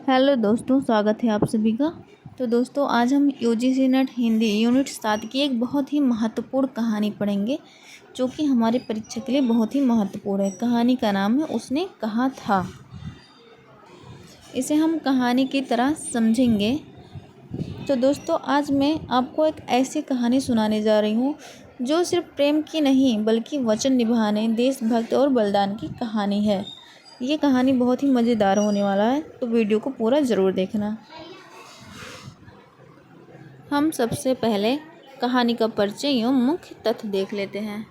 Hello दोस्तों, स्वागत है आप सभी का। तो दोस्तों, आज हम यूजीसी नेट हिंदी यूनिट 7 की एक बहुत ही महत्वपूर्ण कहानी पढ़ेंगे, जो कि हमारे परीक्षा के लिए बहुत ही महत्वपूर्ण है। कहानी का नाम है उसने कहा था। इसे हम कहानी की तरह समझेंगे। तो दोस्तों, आज मैं आपको एक ऐसी कहानी सुनाने जा रही हूँ जो सिर्फ प्रेम की नहीं बल्कि वचन निभाने, देशभक्त और बलिदान की कहानी है। ये कहानी बहुत ही मज़ेदार होने वाला है, तो वीडियो को पूरा ज़रूर देखना। हम सबसे पहले कहानी का परिचय एवं मुख्य तथ्य देख लेते हैं।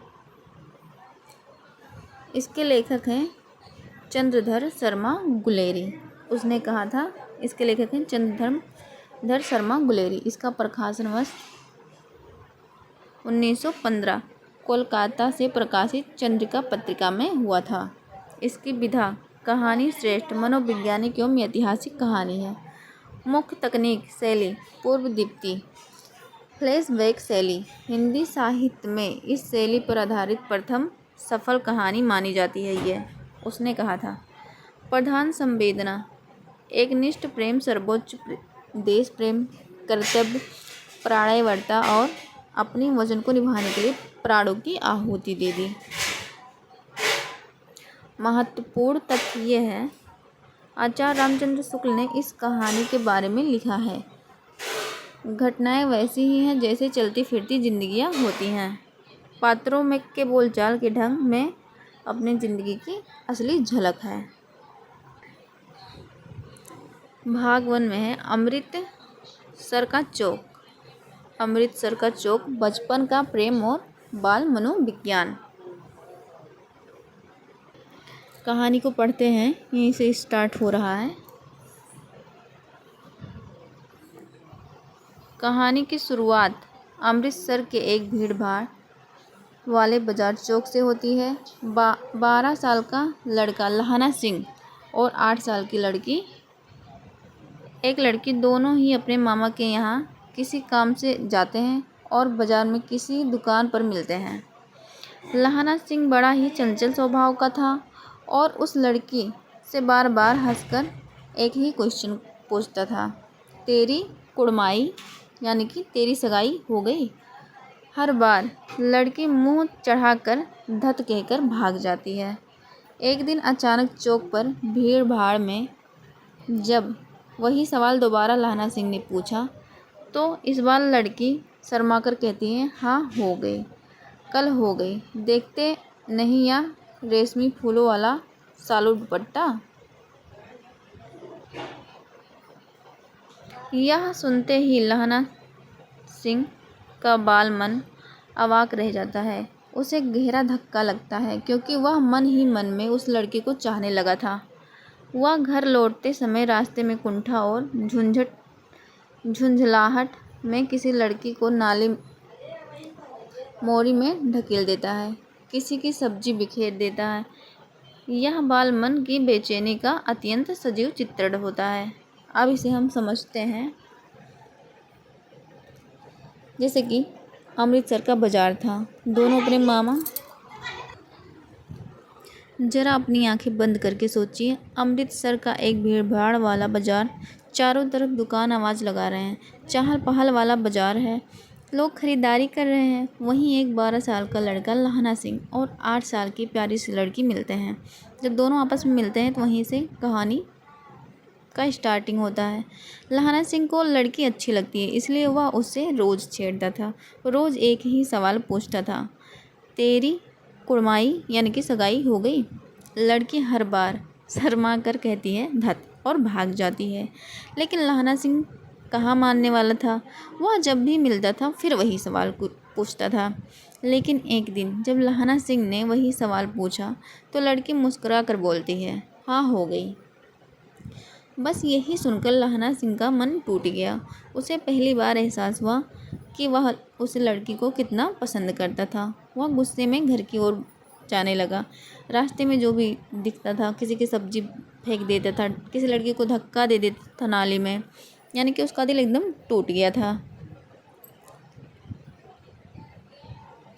इसके लेखक हैं चंद्रधर शर्मा गुलेरी। उसने कहा था। इसके लेखक हैं चंद्रधर शर्मा गुलेरी। इसका प्रकाशन वर्ष 1915 कोलकाता से प्रकाशित चंद्रिका पत्रिका में हुआ था। इसकी विधा कहानी श्रेष्ठ मनोवैज्ञानिक एवं ऐतिहासिक कहानी है। मुख्य तकनीक शैली पूर्व दीप्ति फ्लैशबैक शैली। हिंदी साहित्य में इस शैली पर आधारित प्रथम सफल कहानी मानी जाती है। यह उसने कहा था। प्रधान संवेदना एकनिष्ठ प्रेम, सर्वोच्च देश प्रेम, कर्तव्य प्राणवरता और अपनी वचन को निभाने के लिए प्राणों की आहुति दे दी। महत्वपूर्ण तथ्य यह है, आचार्य रामचंद्र शुक्ल ने इस कहानी के बारे में लिखा है। घटनाएं वैसी ही हैं जैसे चलती फिरती जिंदगियां होती हैं। पात्रों में के बोलचाल के ढंग में अपनी जिंदगी की असली झलक है। भाग 1 में है अमृतसर का चौक। अमृतसर का चौक, बचपन का प्रेम और बाल मनोविज्ञान। कहानी को पढ़ते हैं, यहीं से स्टार्ट हो रहा है। कहानी की शुरुआत अमृतसर के एक भीड़ भाड़ वाले बाजार चौक से होती है। 12 साल का लड़का लहाना सिंह और 8 साल की लड़की, एक लड़की, दोनों ही अपने मामा के यहाँ किसी काम से जाते हैं और बाजार में किसी दुकान पर मिलते हैं। लहाना सिंह बड़ा ही चंचल स्वभाव का था और उस लड़की से बार बार हंसकर एक ही क्वेश्चन पूछता था, तेरी कुड़माई यानी कि तेरी सगाई हो गई। हर बार लड़की मुंह चढ़ाकर धत कहकर भाग जाती है। एक दिन अचानक चौक पर भीड़ भाड़ में जब वही सवाल दोबारा लहाना सिंह ने पूछा, तो इस बार लड़की शर्माकर कहती है, हाँ हो गई, कल हो गई। देखते नहीं या रेशमी फूलों वाला सालू दुपट्टा। यह सुनते ही लहाना सिंह का बाल मन अवाक रह जाता है। उसे गहरा धक्का लगता है क्योंकि वह मन ही मन में उस लड़की को चाहने लगा था। वह घर लौटते समय रास्ते में कुंठा और झुंझलाहट में किसी लड़की को नाली मोरी में ढकेल देता है, किसी की सब्जी बिखेर देता है। यह बाल मन की बेचैनी का अत्यंत सजीव चित्रण होता है। अब इसे हम समझते हैं। जैसे कि अमृतसर का बाजार था, दोनों अपने मामा। जरा अपनी आंखें बंद करके सोचिए, अमृतसर का एक भीड़ भाड़ वाला बाजार, चारों तरफ दुकान आवाज़ लगा रहे हैं, चहल पहल वाला बाजार है, लोग खरीदारी कर रहे हैं। वहीं एक 12 साल का लड़का लहाना सिंह और 8 साल की प्यारी सी लड़की मिलते हैं। जब दोनों आपस में मिलते हैं तो वहीं से कहानी का स्टार्टिंग होता है। लहाना सिंह को लड़की अच्छी लगती है, इसलिए वह उससे रोज़ छेड़ता था। रोज़ एक ही सवाल पूछता था, तेरी कुड़माई यानी कि सगाई हो गई। लड़की हर बार शर्मा कर कहती है धत और भाग जाती है। लेकिन लहाना सिंह कहाँ मानने वाला था। वह जब भी मिलता था फिर वही सवाल पूछता था। लेकिन एक दिन जब लहाना सिंह ने वही सवाल पूछा तो लड़की मुस्कुरा कर बोलती है, हाँ हो गई। बस यही सुनकर लहाना सिंह का मन टूट गया। उसे पहली बार एहसास हुआ कि वह उस लड़की को कितना पसंद करता था। वह गुस्से में घर की ओर जाने लगा। रास्ते में जो भी दिखता था, किसी की सब्जी फेंक देता था, किसी लड़की को धक्का दे देता था नाली में, यानी कि उसका दिल एकदम टूट गया था।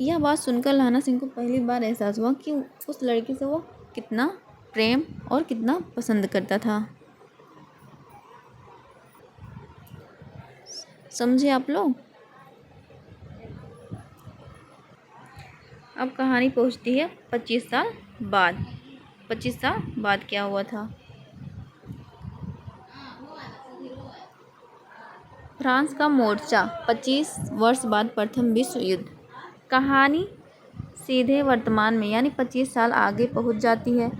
यह बात सुनकर लहाना सिंह को पहली बार एहसास हुआ कि उस लड़की से वो कितना प्रेम और कितना पसंद करता था। समझे आप लोग। अब कहानी पहुंचती है 25 साल बाद। 25 साल बाद क्या हुआ था। फ्रांस का मोर्चा, 25 वर्ष बाद प्रथम विश्व युद्ध। कहानी सीधे वर्तमान में यानी 25 साल आगे पहुंच जाती है।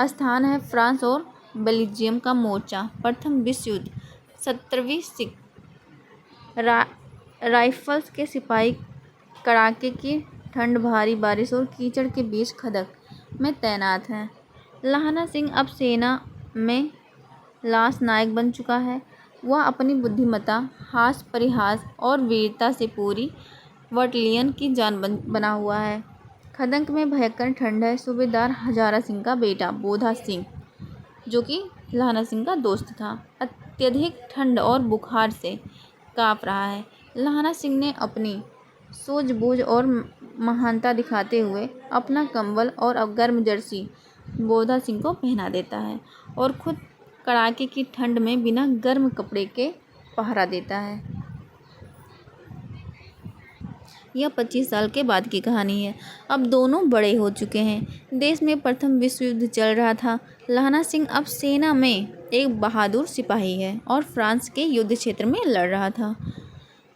स्थान है फ्रांस और बेल्जियम का मोर्चा। प्रथम विश्व युद्ध। 17वीं सिख राइफल्स के सिपाही कड़ाके की ठंड, भारी बारिश और कीचड़ के बीच खंदक में तैनात हैं। लहाना सिंह अब सेना में लांस नायक बन चुका है। वह अपनी बुद्धिमत्ता, हास परिहास और वीरता से पूरी बटालियन की जान बना हुआ है। खंदक में भयंकर ठंड है। सूबेदार हजारा सिंह का बेटा बोधा सिंह, जो कि लहाना सिंह का दोस्त था, अत्यधिक ठंड और बुखार से कांप रहा है। लहाना सिंह ने अपनी सूझबूझ और महानता दिखाते हुए अपना कंबल और गर्म जर्सी बोधा सिंह को पहना देता है और खुद कड़ाके की ठंड में बिना गर्म कपड़े के पहरा देता है। यह 25 साल के बाद की कहानी है। अब दोनों बड़े हो चुके हैं। देश में प्रथम विश्व युद्ध चल रहा था। लहाना सिंह अब सेना में एक बहादुर सिपाही है और फ्रांस के युद्ध क्षेत्र में लड़ रहा था।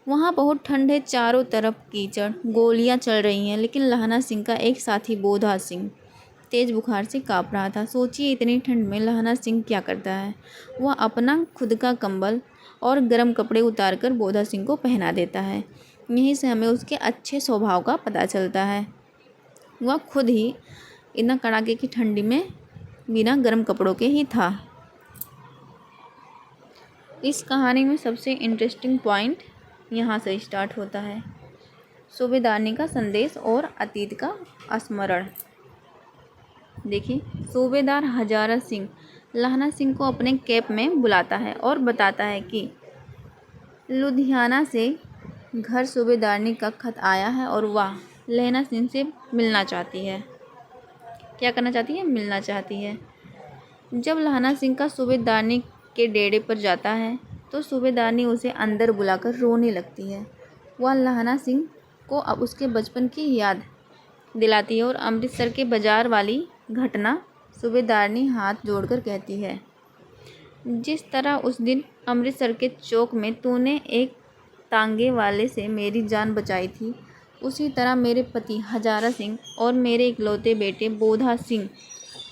वहाँ बहुत ठंड है, चारों तरफ कीचड़, गोलियाँ चल रही हैं, लेकिन लहाना सिंह का एक साथी बोधा सिंह तेज बुखार से काँप रहा था। सोचिए, इतनी ठंड में लहाना सिंह क्या करता है। वह अपना खुद का कंबल और गर्म कपड़े उतारकर बोधा सिंह को पहना देता है। यहीं से हमें उसके अच्छे स्वभाव का पता चलता है। वह खुद ही इतना कड़ाके की ठंडी में बिना गर्म कपड़ों के ही था। इस कहानी में सबसे इंटरेस्टिंग पॉइंट यहाँ से स्टार्ट होता है। सूबेदारनी का संदेश और अतीत का स्मरण। देखिए, सूबेदार हजारा सिंह लहाना सिंह को अपने कैंप में बुलाता है और बताता है कि लुधियाना से घर सूबेदारनी का खत आया है और वह लहाना सिंह से मिलना चाहती है। क्या करना चाहती है? मिलना चाहती है। जब लहाना सिंह का सूबेदारनी के डेरे पर जाता है तो सूबेदारनी उसे अंदर बुलाकर रोने लगती है। वह लहाना सिंह को अब उसके बचपन की याद दिलाती है और अमृतसर के बाजार वाली घटना सूबेदारनी हाथ जोड़कर कहती है, जिस तरह उस दिन अमृतसर के चौक में तूने एक तांगे वाले से मेरी जान बचाई थी, उसी तरह मेरे पति हजारा सिंह और मेरे इकलौते बेटे बोधा सिंह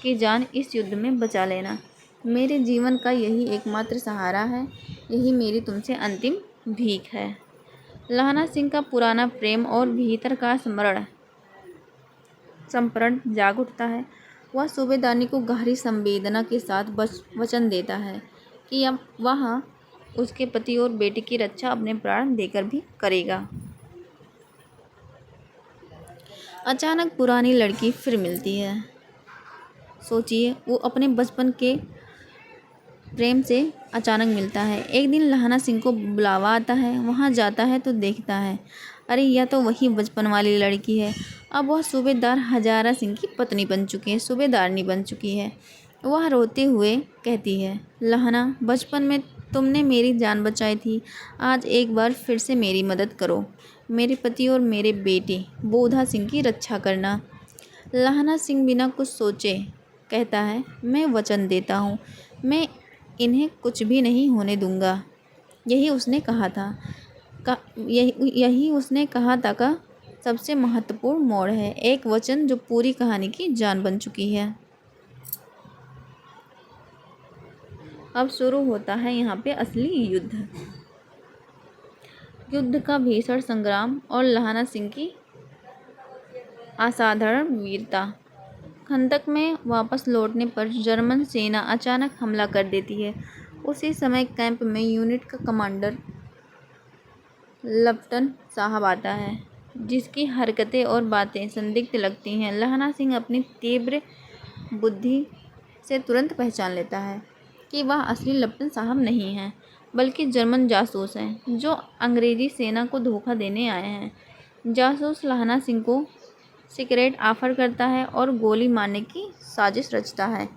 की जान इस युद्ध में बचा लेना। मेरे जीवन का यही एकमात्र सहारा है। यही मेरी तुमसे अंतिम भीख है। लहाना सिंह का पुराना प्रेम और भीतर का संप्रण जाग उठता है। वह सूबेदारनी को गहरी संवेदना के साथ वचन देता है कि अब वह उसके पति और बेटे की रक्षा अपने प्राण देकर भी करेगा। अचानक पुरानी लड़की फिर मिलती है। सोचिए, वो अपने बचपन के प्रेम से अचानक मिलता है। एक दिन लहाना सिंह को बुलावा आता है। वहाँ जाता है तो देखता है, अरे यह तो वही बचपन वाली लड़की है। अब वह सूबेदार हजारा सिंह की पत्नी बन चुकी है, सूबेदारनी बन चुकी है। वह रोते हुए कहती है, लहाना, बचपन में तुमने मेरी जान बचाई थी, आज एक बार फिर से मेरी मदद करो। मेरे पति और मेरे बेटे बोधा सिंह की रक्षा करना। लहाना सिंह बिना कुछ सोचे कहता है, मैं वचन देता हूँ, मैं इन्हें कुछ भी नहीं होने दूंगा। यही उसने कहा था का सबसे महत्वपूर्ण मोड़ है। एक वचन जो पूरी कहानी की जान बन चुकी है। अब शुरू होता है यहाँ पे असली युद्ध का भीषण संग्राम और लहाना सिंह की असाधारण वीरता। खंदक में वापस लौटने पर जर्मन सेना अचानक हमला कर देती है। उसी समय कैंप में यूनिट का कमांडर लफ्टन साहब आता है, जिसकी हरकतें और बातें संदिग्ध लगती हैं। लहाना सिंह अपनी तीव्र बुद्धि से तुरंत पहचान लेता है कि वह असली लफ्टन साहब नहीं हैं, बल्कि जर्मन जासूस हैं जो अंग्रेजी सेना को धोखा देने आए हैं। जासूस लहाना सिंह को सिगरेट ऑफर करता है और गोली मारने की साजिश रचता है,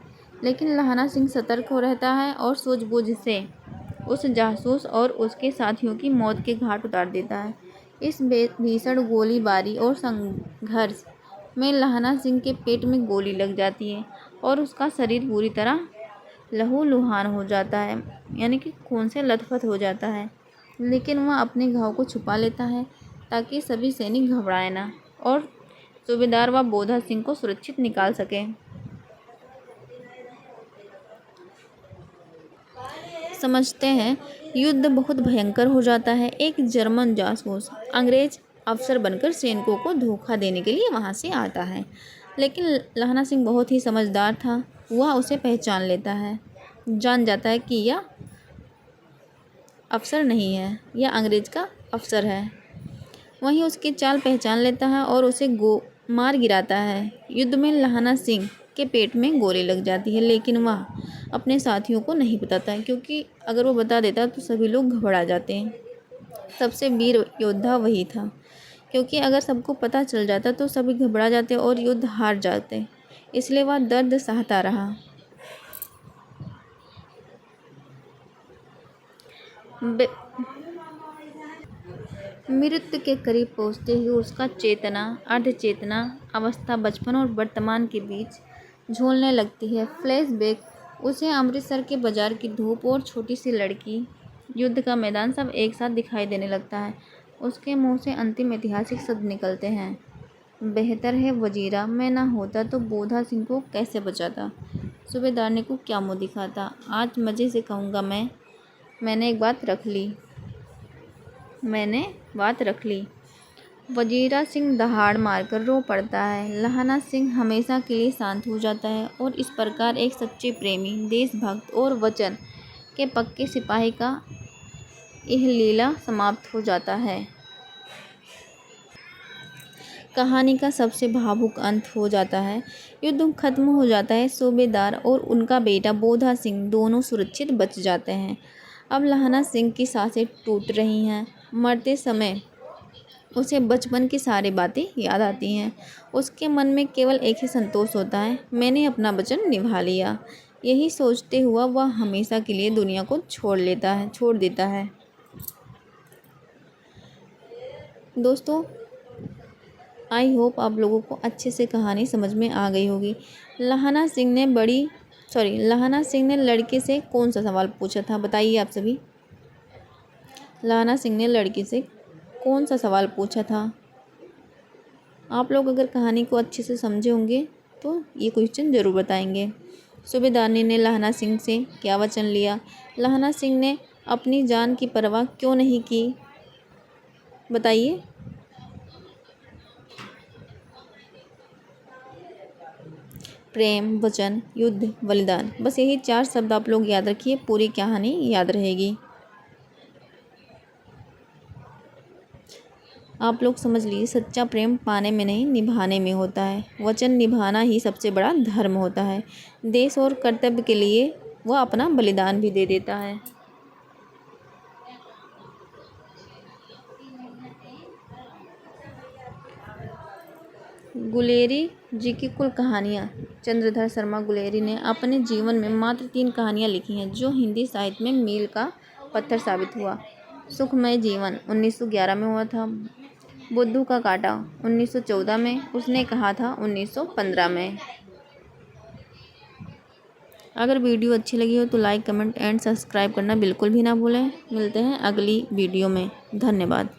लेकिन लहाना सिंह सतर्क हो रहता है और सूझबूझ से उस जासूस और उसके साथियों की मौत के घाट उतार देता है। इस भीषण गोलीबारी और संघर्ष में लहना सिंह के पेट में गोली लग जाती है और उसका शरीर पूरी तरह लहूलुहान हो जाता है, यानी कि खून से लथपथ हो जाता है। लेकिन वह अपने घाव को छुपा लेता है ताकि सभी सैनिक घबराए ना और सूबेदार व बोधा सिंह को सुरक्षित निकाल सके। समझते हैं युद्ध बहुत भयंकर हो जाता है। एक जर्मन जासूस अंग्रेज अफसर बनकर सैनिकों को धोखा देने के लिए वहां से आता है, लेकिन लहना सिंह बहुत ही समझदार था। वह उसे पहचान लेता है, जान जाता है कि यह अफसर नहीं है, यह अंग्रेज का अफसर है। वहीं उसकी चाल पहचान लेता है और उसे मार गिराता है। युद्ध में लहना सिंह के पेट में गोली लग जाती है, लेकिन वह अपने साथियों को नहीं बताता है, क्योंकि अगर वो बता देता तो सभी लोग घबरा जाते हैं। सबसे वीर योद्धा वही था, क्योंकि अगर सबको पता चल जाता तो सभी घबरा जाते और युद्ध हार जाते। इसलिए वह दर्द सहता रहा। मृत्यु के करीब पहुंचते ही उसका चेतना अर्धचेतना अवस्था बचपन और वर्तमान के बीच झूलने लगती है। फ्लैशबैक, उसे अमृतसर के बाजार की धूप और छोटी सी लड़की, युद्ध का मैदान सब एक साथ दिखाई देने लगता है। उसके मुंह से अंतिम ऐतिहासिक शब्द निकलते हैं, बेहतर है वजीरा, मैं ना होता तो बोधा सिंह को कैसे बचाता, सूबेदार ने को क्या मुँह दिखाता। आज मज़े से कहूँगा मैंने एक बात रख ली, मैंने बात रख ली। वजीरा सिंह दहाड़ मारकर रो पड़ता है। लहना सिंह हमेशा के लिए शांत हो जाता है और इस प्रकार एक सच्चे प्रेमी, देशभक्त और वचन के पक्के सिपाही का यह लीला समाप्त हो जाता है। कहानी का सबसे भावुक अंत हो जाता है। युद्ध खत्म हो जाता है। सूबेदार और उनका बेटा बोधा सिंह दोनों सुरक्षित बच जाते हैं। अब लहना सिंह की सांसें टूट रही हैं। मरते समय उसे बचपन की सारी बातें याद आती हैं। उसके मन में केवल एक ही संतोष होता है, मैंने अपना वचन निभा लिया। यही सोचते हुआ वह हमेशा के लिए दुनिया को छोड़ देता है। दोस्तों, आई होप आप लोगों को अच्छे से कहानी समझ में आ गई होगी। लहना सिंह ने लड़के से कौन सा सवाल पूछा था, बताइए आप सभी। लहना सिंह ने लड़के से कौन सा सवाल पूछा था? आप लोग अगर कहानी को अच्छे से समझे होंगे तो ये क्वेश्चन ज़रूर बताएंगे। सूबेदारनी ने लहना सिंह से क्या वचन लिया? लहना सिंह ने अपनी जान की परवाह क्यों नहीं की, बताइए। प्रेम, वचन, युद्ध, बलिदान, बस यही 4 शब्द आप लोग याद रखिए, पूरी कहानी याद रहेगी। आप लोग समझ लीजिए, सच्चा प्रेम पाने में नहीं निभाने में होता है। वचन निभाना ही सबसे बड़ा धर्म होता है। देश और कर्तव्य के लिए वह अपना बलिदान भी दे देता है। गुलेरी जी की कुल कहानियाँ। चंद्रधर शर्मा गुलेरी ने अपने जीवन में मात्र 3 कहानियाँ लिखी हैं, जो हिंदी साहित्य में मील का पत्थर साबित हुआ। सुखमय जीवन 1911 में हुआ था। बुद्धू का कांटा 1914 में, उसने कहा था 1915 में। अगर वीडियो अच्छी लगी हो तो लाइक, कमेंट एंड सब्सक्राइब करना बिल्कुल भी ना भूलें। मिलते हैं अगली वीडियो में। धन्यवाद।